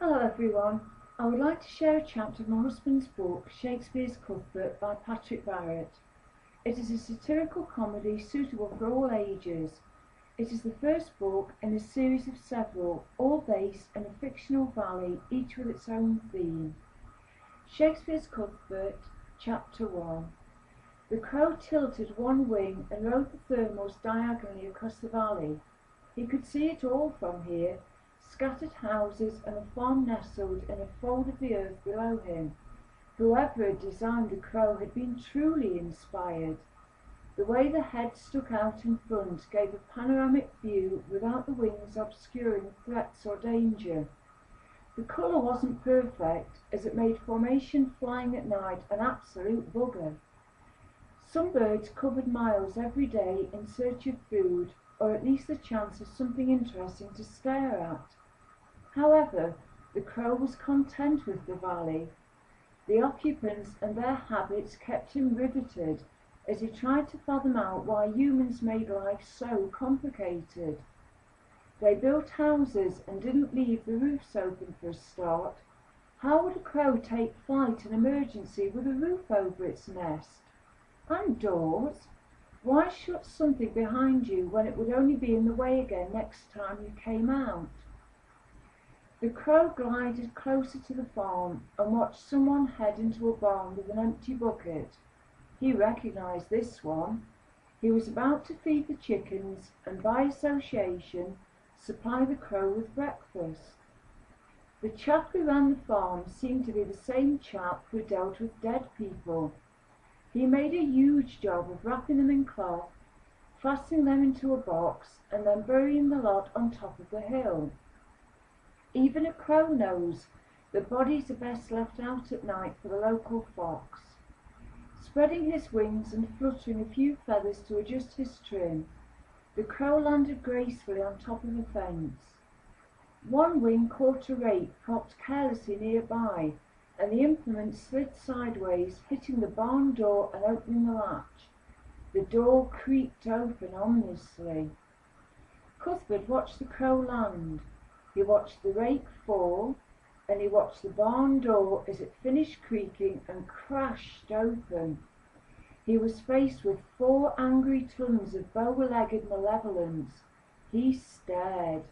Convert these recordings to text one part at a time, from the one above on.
Hello everyone. I would like to share a chapter of my husband's book, Shakespeare'S Cuthbert by Barrett. It is a satirical comedy suitable for all ages. It is the first book in a series of several, all based in a fictional valley, each with its own theme. Shakespeare'S Cuthbert, Chapter 1. The crow tilted one wing and rode the thermals diagonally across the valley. He could see it all from here, scattered houses and a farm nestled in a fold of the earth below him. Whoever had designed the crow had been truly inspired. The way the head stuck out in front gave a panoramic view without the wings obscuring threats or danger. The colour wasn't perfect, as it made formation flying at night an absolute bugger. Some birds covered miles every day in search of food, or at least the chance of something interesting to stare at. However, the crow was content with the valley. The occupants and their habits kept him riveted as he tried to fathom out why humans made life so complicated. They built houses and didn't leave the roofs open for a start. How would a crow take flight in emergency with a roof over its nest? And doors? Why shut something behind you when it would only be in the way again next time you came out? The crow glided closer to the farm and watched someone head into a barn with an empty bucket. He recognized this one. He was about to feed the chickens and, by association, supply the crow with breakfast. The chap who ran the farm seemed to be the same chap who dealt with dead people. He made a huge job of wrapping them in cloth, fastening them into a box, and then burying the lot on top of the hill. Even a crow knows that bodies are best left out at night for the local fox. Spreading his wings and fluttering a few feathers to adjust his trim, the crow landed gracefully on top of a fence. One wing caught a rake propped carelessly nearby, and the implement slid sideways, hitting the barn door and opening the latch. The door creaked open ominously. Cuthbert watched the crow land. He watched the rake fall, and he watched the barn door as it finished creaking and crashed open. He was faced with 4 angry tons of bow-legged malevolence. He stared.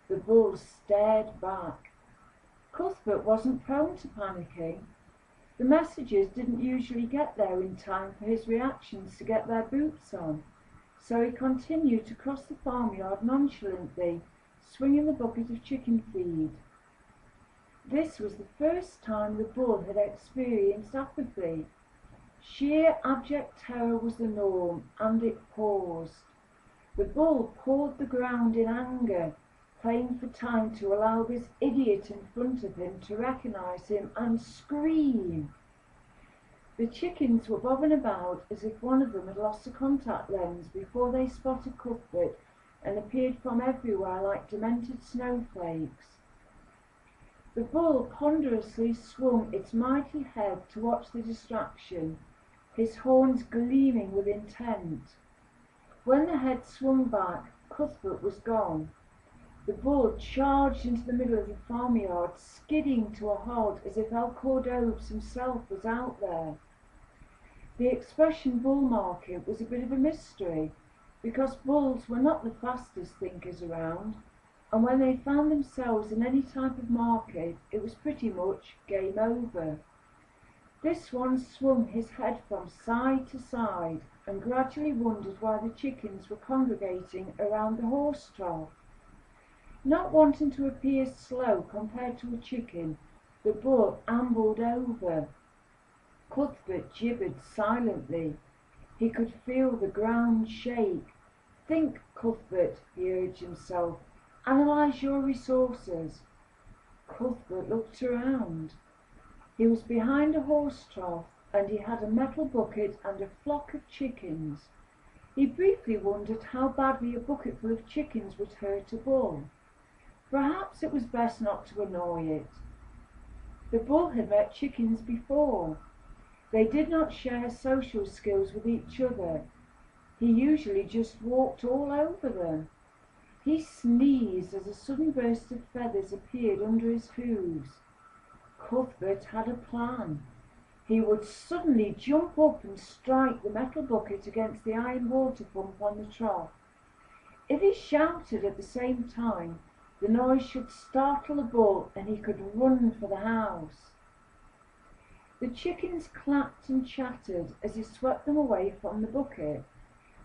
The bull stared back. Cuthbert wasn't prone to panicking. The messengers didn't usually get there in time for his reactions to get their boots on, so he continued to cross the farmyard nonchalantly, swinging the bucket of chicken feed. This was the first time the bull had experienced apathy. Sheer abject terror was the norm, and it paused. The bull pawed the ground in anger, playing for time to allow this idiot in front of him to recognize him and scream. The chickens were bobbing about as if one of them had lost a contact lens before they spotted Cuthbert and appeared from everywhere like demented snowflakes. The bull ponderously swung its mighty head to watch the distraction, his horns gleaming with intent. When the head swung back, Cuthbert was gone. The bull charged into the middle of the farmyard, skidding to a halt as if El Cordobes himself was out there. The expression bull market was a bit of a mystery, because bulls were not the fastest thinkers around, and when they found themselves in any type of market, it was pretty much game over. This one swung his head from side to side and gradually wondered why the chickens were congregating around the horse trough. Not wanting to appear slow compared to a chicken, the bull ambled over. Cuthbert gibbered silently. He could feel the ground shake. Think, Cuthbert, he urged himself. Analyze your resources. Cuthbert looked around. He was behind a horse trough, and he had a metal bucket and a flock of chickens. He briefly wondered how badly a bucketful of chickens would hurt a bull. Perhaps it was best not to annoy it. The bull had met chickens before. They did not share social skills with each other. He usually just walked all over them. He sneezed as a sudden burst of feathers appeared under his hooves. Cuthbert had a plan. He would suddenly jump up and strike the metal bucket against the iron water pump on the trough. If he shouted at the same time, the noise should startle the bull and he could run for the house. The chickens clapped and chattered as he swept them away from the bucket.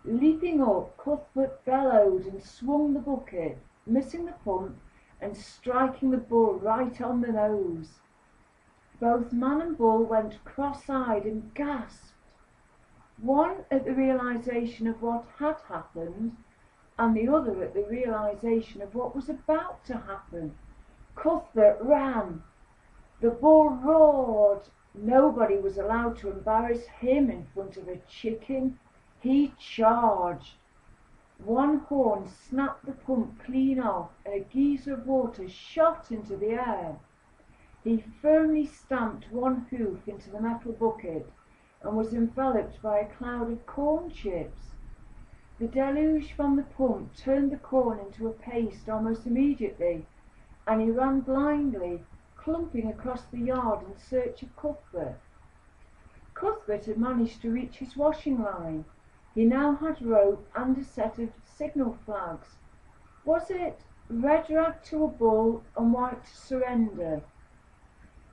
Leaping up, Cuthbert bellowed and swung the bucket, missing the pump and striking the bull right on the nose. Both man and bull went cross-eyed and gasped, one at the realization of what had happened, and the other at the realization of what was about to happen. Cuthbert ran. The bull roared. Nobody was allowed to embarrass him in front of a chicken. He charged. One horn snapped the pump clean off, and a geyser of water shot into the air. He firmly stamped one hoof into the metal bucket and was enveloped by a cloud of corn chips. The deluge from the pump turned the corn into a paste almost immediately, and he ran blindly, clumping across the yard in search of Cuthbert. Cuthbert had managed to reach his washing line. He now had rope and a set of signal flags. Was it red rag to a bull and white to surrender?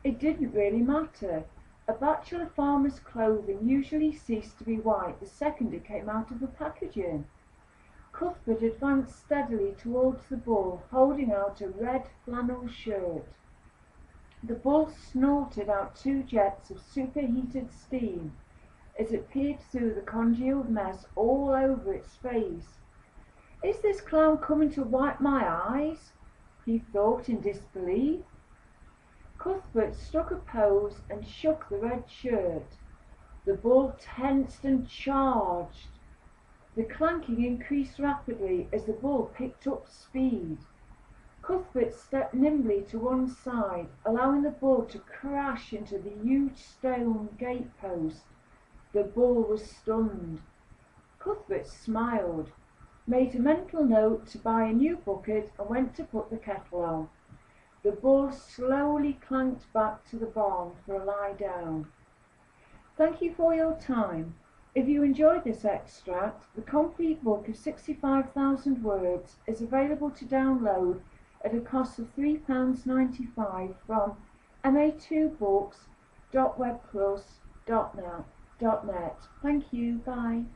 It didn't really matter. A bachelor farmer's clothing usually ceased to be white the second it came out of the packaging. Cuthbert advanced steadily towards the bull, holding out a red flannel shirt. The bull snorted out 2 jets of superheated steam as it peered through the congealed mess all over its face. "Is this clown coming to wipe my eyes?" he thought in disbelief. Cuthbert struck a pose and shook the red shirt. The bull tensed and charged. The clanking increased rapidly as the bull picked up speed. Cuthbert stepped nimbly to one side, allowing the bull to crash into the huge stone gatepost. The bull was stunned. Cuthbert smiled, made a mental note to buy a new bucket, and went to put the kettle on. The bull slowly clanked back to the barn for a lie down. Thank you for your time. If you enjoyed this extract, the complete book of 65,000 words is available to download at a cost of £3.95 from ma2books.webplus.net. Thank you. Bye.